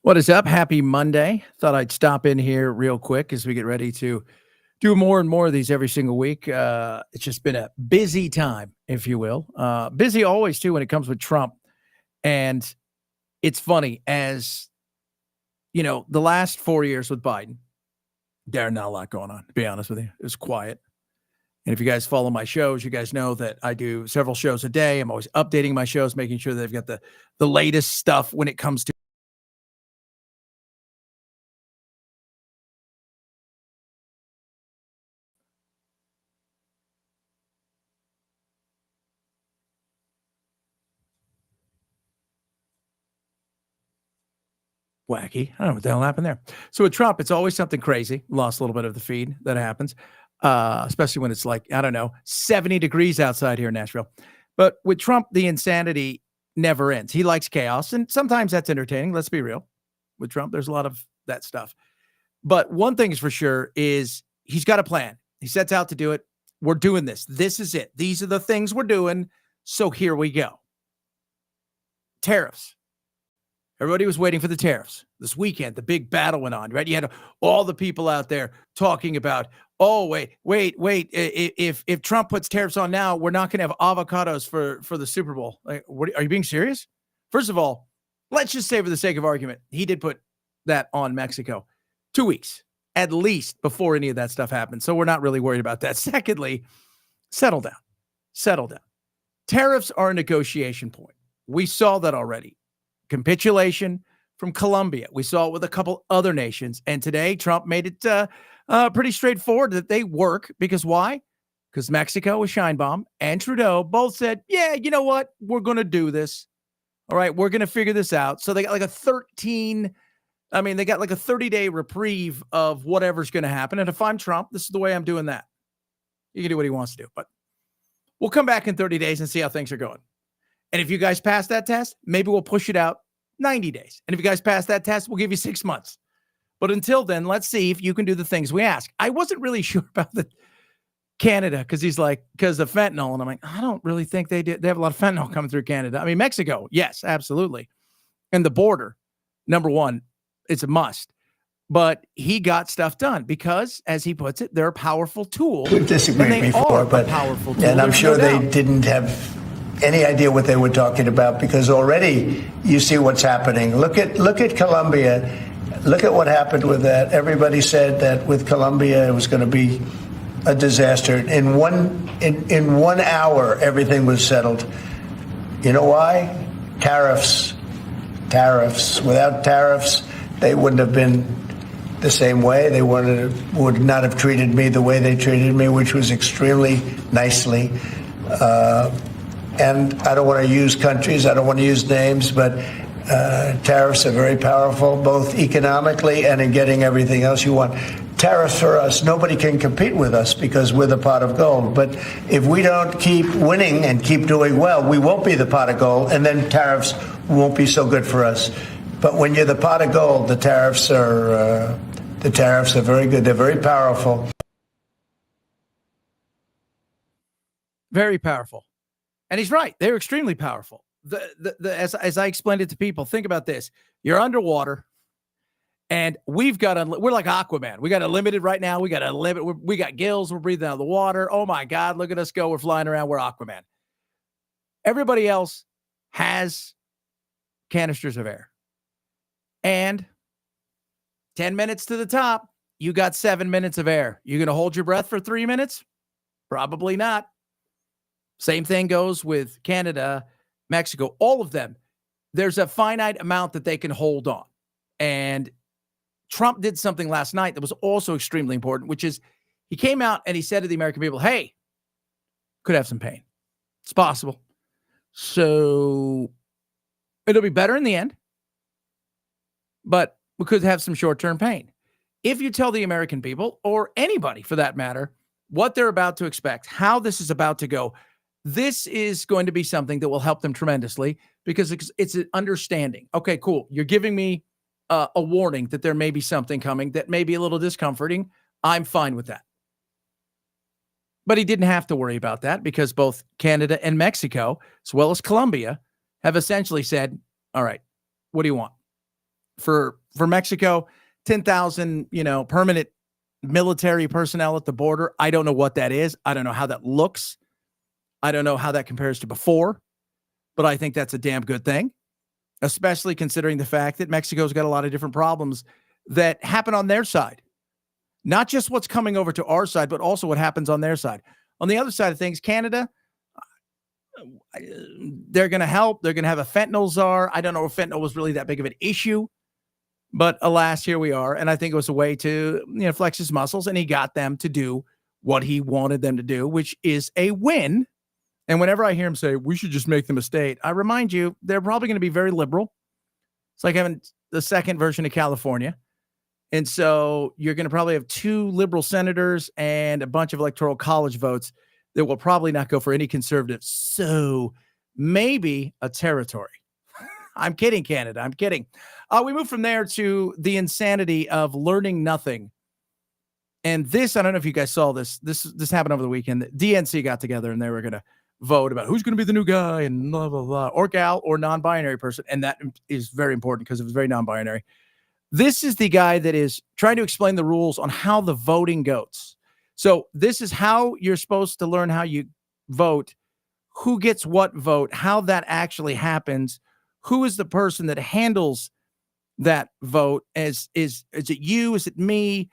What is up? Happy Monday. Thought I'd stop in here real quick as we get ready to do more and more of these every single week. It's just been a busy time, if you will. Busy always, too, when it comes with Trump. And it's funny, as you know, the last 4 years with Biden, there's not a lot going on, to be honest with you. It was quiet. And if you guys follow my shows, you guys know that I do several shows a day. I'm always updating my shows, making sure they've got the latest stuff when it comes to wacky. I don't know what the hell happened there. So with Trump, it's always something crazy. Lost a little bit of the feed that happens, especially when it's like, I don't know, 70 degrees outside here in Nashville. But with Trump, the insanity never ends. He likes chaos, and sometimes that's entertaining. Let's be real. With Trump, there's a lot of that stuff. But one thing is for sure is he's got a plan. He sets out to do it. We're doing this. This is it. These are the things we're doing. So here we go. Tariffs. Everybody was waiting for the tariffs. This weekend, the big battle went on, right? You had all the people out there talking about, oh, wait. If Trump puts tariffs on now, we're not going to have avocados for the Super Bowl. Like, are you being serious? First of all, let's just say for the sake of argument, he did put that on Mexico 2 weeks, at least, before any of that stuff happened. So we're not really worried about that. Secondly, settle down. Settle down. Tariffs are a negotiation point. We saw that already. Capitulation from Colombia. We saw it with a couple other nations. And today, Trump made it pretty straightforward that they work. Because why? Because Mexico with Sheinbaum and Trudeau both said, yeah, you know what? We're going to do this. All right, we're going to figure this out. So they got like a 30-day reprieve of whatever's going to happen. And if I'm Trump, this is the way I'm doing that. He can do what he wants to do. But we'll come back in 30 days and see how things are going. And if you guys pass that test, maybe we'll push it out 90 days. And if you guys pass that test, we'll give you 6 months. But until then, let's see if you can do the things we ask. I wasn't really sure about the Canada because he's like, because of fentanyl. And I'm like, I don't really think they did. They have a lot of fentanyl coming through Canada. I mean, Mexico, yes, absolutely. And the border, number one, it's a must. But he got stuff done because, as he puts it, they're a powerful tool. We've disagreed before, but powerful tool. And I'm sure they didn't have any idea what they were talking about, because already you see what's happening. Look at Colombia. Look at what happened with that. Everybody said that with Colombia it was going to be a disaster. In one hour, everything was settled. You know why? Tariffs. Without tariffs, they wouldn't have been the same way. They would not have treated me the way they treated me, which was extremely nicely. And I don't want to use countries, I don't want to use names, but tariffs are very powerful, both economically and in getting everything else you want. Tariffs for us, nobody can compete with us because we're the pot of gold. But if we don't keep winning and keep doing well, we won't be the pot of gold, and then tariffs won't be so good for us. But when you're the pot of gold, the tariffs are very good. They're very powerful. Very powerful. And he's right. They're extremely powerful. As I explained it to people, think about this. You're underwater, and we're like Aquaman. We got unlimited right now. We got gills. We're breathing out of the water. Oh, my God, look at us go. We're flying around. We're Aquaman. Everybody else has canisters of air. And 10 minutes to the top, you got 7 minutes of air. You going to hold your breath for 3 minutes? Probably not. Same thing goes with Canada, Mexico, all of them. There's a finite amount that they can hold on. And Trump did something last night that was also extremely important, which is he came out and he said to the American people, hey, could have some pain. It's possible. So it'll be better in the end, but we could have some short-term pain. If you tell the American people, or anybody for that matter, what they're about to expect, how this is about to go, this is going to be something that will help them tremendously because it's an understanding. Okay, cool. You're giving me a warning that there may be something coming that may be a little discomforting. I'm fine with that. But he didn't have to worry about that because both Canada and Mexico, as well as Colombia, have essentially said, all right, what do you want? for Mexico, 10,000, permanent military personnel at the border. I don't know what that is. I don't know how that looks. I don't know how that compares to before, but I think that's a damn good thing, especially considering the fact that Mexico's got a lot of different problems that happen on their side. Not just what's coming over to our side, but also what happens on their side. On the other side of things, Canada, they're going to help. They're going to have a fentanyl czar. I don't know if fentanyl was really that big of an issue, but alas, here we are. And I think it was a way to flex his muscles, and he got them to do what he wanted them to do, which is a win. And whenever I hear him say, we should just make them a state, I remind you, they're probably going to be very liberal. It's like having the second version of California. And so you're going to probably have 2 liberal senators and a bunch of electoral college votes that will probably not go for any conservative. So maybe a territory. I'm kidding, Canada. I'm kidding. We move from there to the insanity of learning nothing. And this, I don't know if you guys saw this. This happened over the weekend. The DNC got together and they were going to vote about who's going to be the new guy and blah, blah, blah, or gal or non-binary person. And that is very important because it was very non-binary. This is the guy that is trying to explain the rules on how the voting goes. So this is how you're supposed to learn how you vote, who gets what vote, how that actually happens, who is the person that handles that vote. Is it you? Is it me?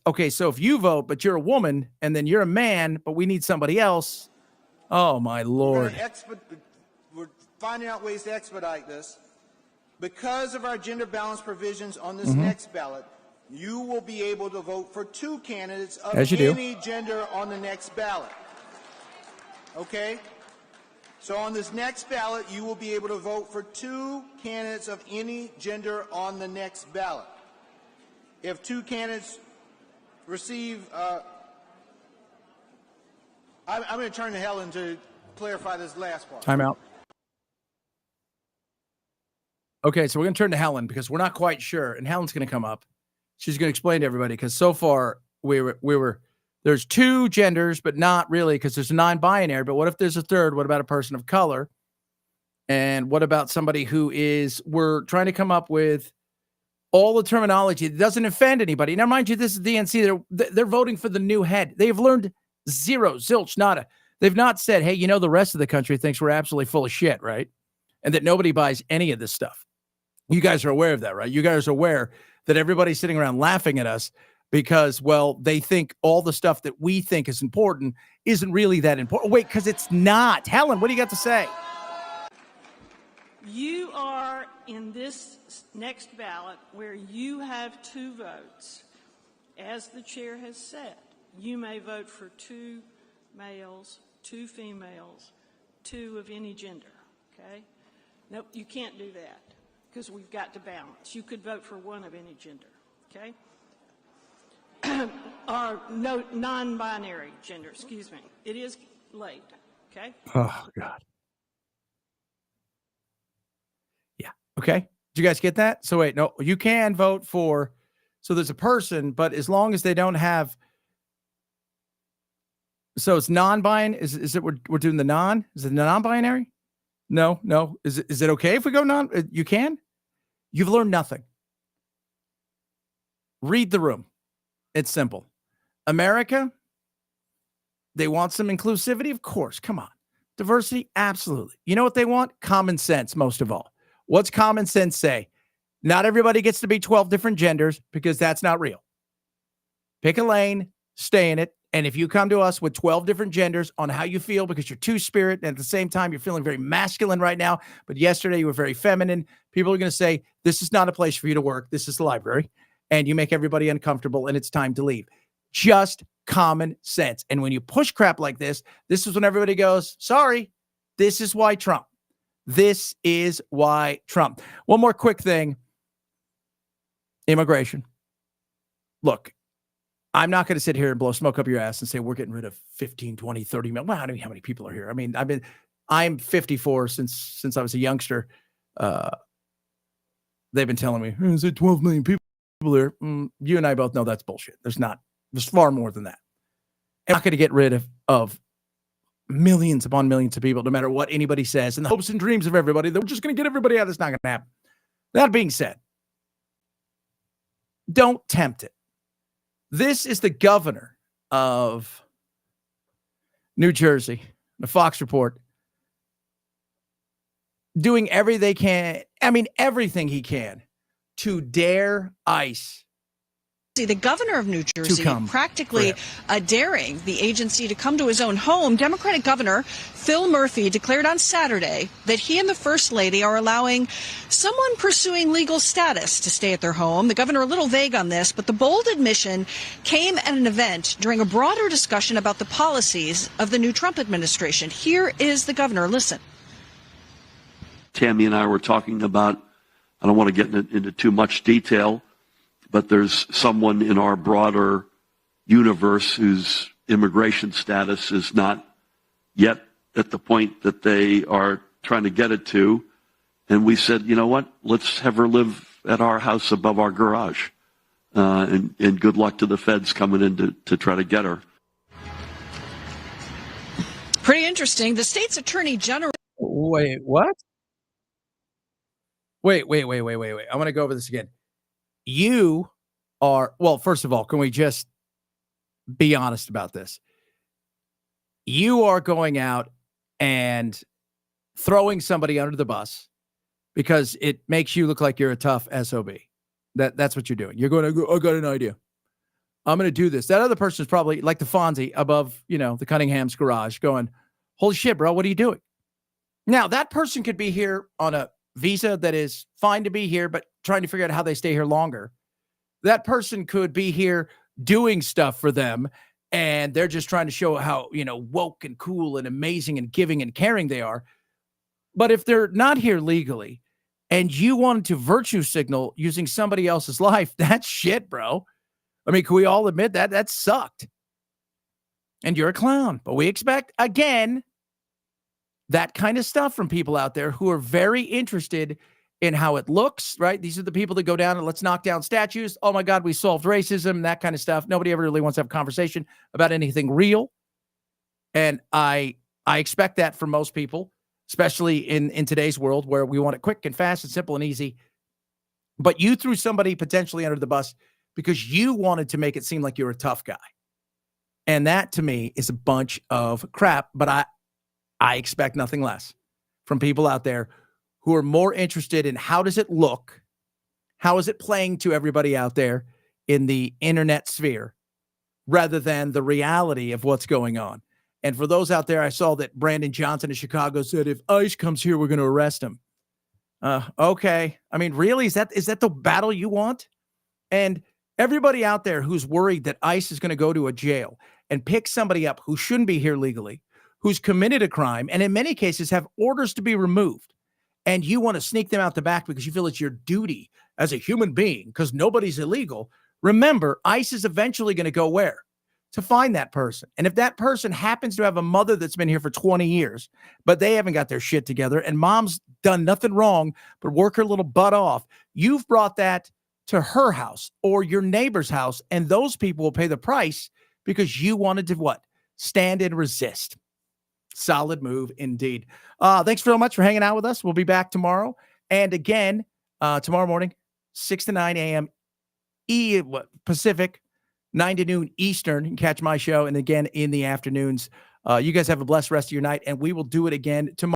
Okay, so if you vote, but you're a woman, and then you're a man, but we need somebody else. Oh, my Lord. We're finding out ways to expedite this. Because of our gender balance provisions on this next ballot, you will be able to vote for 2 candidates of any gender on the next ballot. Okay? So on this next ballot, you will be able to vote for 2 candidates of any gender on the next ballot. If 2 candidates receive... I'm going to turn to Helen to clarify this last part. Time out. Okay, so we're going to turn to Helen because we're not quite sure, and Helen's going to come up. She's going to explain to everybody because so far there's 2 genders, but not really because there's a non-binary. But what if there's a third? What about a person of color? And what about somebody we're trying to come up with all the terminology that doesn't offend anybody. Now, mind you, this is DNC. They're voting for the new head. They've learned zero, zilch, nada. They've not said, hey, the rest of the country thinks we're absolutely full of shit, right? And that nobody buys any of this stuff. You guys are aware of that, right? You guys are aware that everybody's sitting around laughing at us because, well, they think all the stuff that we think is important isn't really that important. Wait, because it's not. Helen, what do you got to say? You are in this next ballot where you have 2 votes. As the chair has said, you may vote for 2 males, 2 females, 2 of any gender, okay? Nope, you can't do that because we've got to balance. You could vote for 1 of any gender, okay? Or no, non-binary gender, excuse me. It is late, okay? Oh, God. Yeah, okay. Did you guys get that? So wait, no, you can vote for, so there's a person, but as long as they don't have, so it's non-binary, is it we're doing the non? Is it non-binary? No. Is it okay if we go non? You can? You've learned nothing. Read the room. It's simple. America, they want some inclusivity? Of course. Come on. Diversity? Absolutely. You know what they want? Common sense, most of all. What's common sense say? Not everybody gets to be 12 different genders because that's not real. Pick a lane, stay in it. And if you come to us with 12 different genders on how you feel because you're two-spirit, and at the same time you're feeling very masculine right now, but yesterday you were very feminine, people are going to say, this is not a place for you to work. This is the library. And you make everybody uncomfortable and it's time to leave. Just common sense. And when you push crap like this is when everybody goes, sorry, this is why Trump. This is why Trump. One more quick thing. Immigration. Look, I'm not going to sit here and blow smoke up your ass and say we're getting rid of 15, 20, 30 million. Well, I don't know how many people are here. I mean, I'm 54 since I was a youngster. They've been telling me, is it 12 million people here? You and I both know that's bullshit. There's far more than that. I'm not going to get rid of millions upon millions of people, no matter what anybody says, and the hopes and dreams of everybody. They're just going to get everybody out. That's not going to happen. That being said, Don't tempt it. This is the governor of New Jersey, the Fox Report, doing everything he can to dare ICE. The governor of New Jersey practically daring the agency to come to his own home. Democratic Governor Phil Murphy declared on Saturday that he and the First Lady are allowing someone pursuing legal status to stay at their home. The governor a little vague on this, but the bold admission came at an event during a broader discussion about the policies of the new Trump administration. Here is the governor. Listen. Tammy and I were talking about, I don't want to get into too much detail, but there's someone in our broader universe whose immigration status is not yet at the point that they are trying to get it to. And we said, you know what, let's have her live at our house above our garage. And good luck to the feds coming in to try to get her. Pretty interesting. The state's attorney general. Wait, what? Wait. I want to go over this again. You are, well, first of all, can we just be honest about this? You are going out and throwing somebody under the bus because it makes you look like you're a tough SOB. That's what you're doing. You're going to go, I got an idea. I'm going to do this. That other person is probably like the Fonzie above, the Cunningham's garage going, holy shit, bro, what are you doing? Now, that person could be here on a visa that is fine to be here, but trying to figure out how they stay here longer. That person could be here doing stuff for them, and they're just trying to show how, woke and cool and amazing and giving and caring they are. But if they're not here legally and you wanted to virtue signal using somebody else's life, that's shit, bro. I mean, can we all admit that? That sucked. And you're a clown. But we expect, again, that kind of stuff from people out there who are very interested in how it looks, right? These are the people that go down and let's knock down statues. Oh my God, we solved racism, that kind of stuff. Nobody ever really wants to have a conversation about anything real. And I expect that from most people, especially in today's world where we want it quick and fast and simple and easy. But you threw somebody potentially under the bus because you wanted to make it seem like you're a tough guy. And that to me is a bunch of crap. But I expect nothing less from people out there who are more interested in how does it look? How is it playing to everybody out there in the internet sphere rather than the reality of what's going on? And for those out there, I saw that Brandon Johnson of Chicago said, if ICE comes here, we're going to arrest him. Okay. I mean, really? Is that the battle you want? And everybody out there who's worried that ICE is going to go to a jail and pick somebody up who shouldn't be here legally, who's committed a crime, and in many cases have orders to be removed, and you want to sneak them out the back because you feel it's your duty as a human being because nobody's illegal, remember, ICE is eventually going to go where? To find that person. And if that person happens to have a mother that's been here for 20 years, but they haven't got their shit together, and mom's done nothing wrong but work her little butt off, you've brought that to her house or your neighbor's house, and those people will pay the price because you wanted to what? Stand and resist. Solid move indeed. Thanks very much for hanging out with us. We'll be back tomorrow. And again, tomorrow morning, 6 to 9 a.m. Pacific, 9 to noon Eastern. You can catch my show. And again, in the afternoons. You guys have a blessed rest of your night. And we will do it again tomorrow.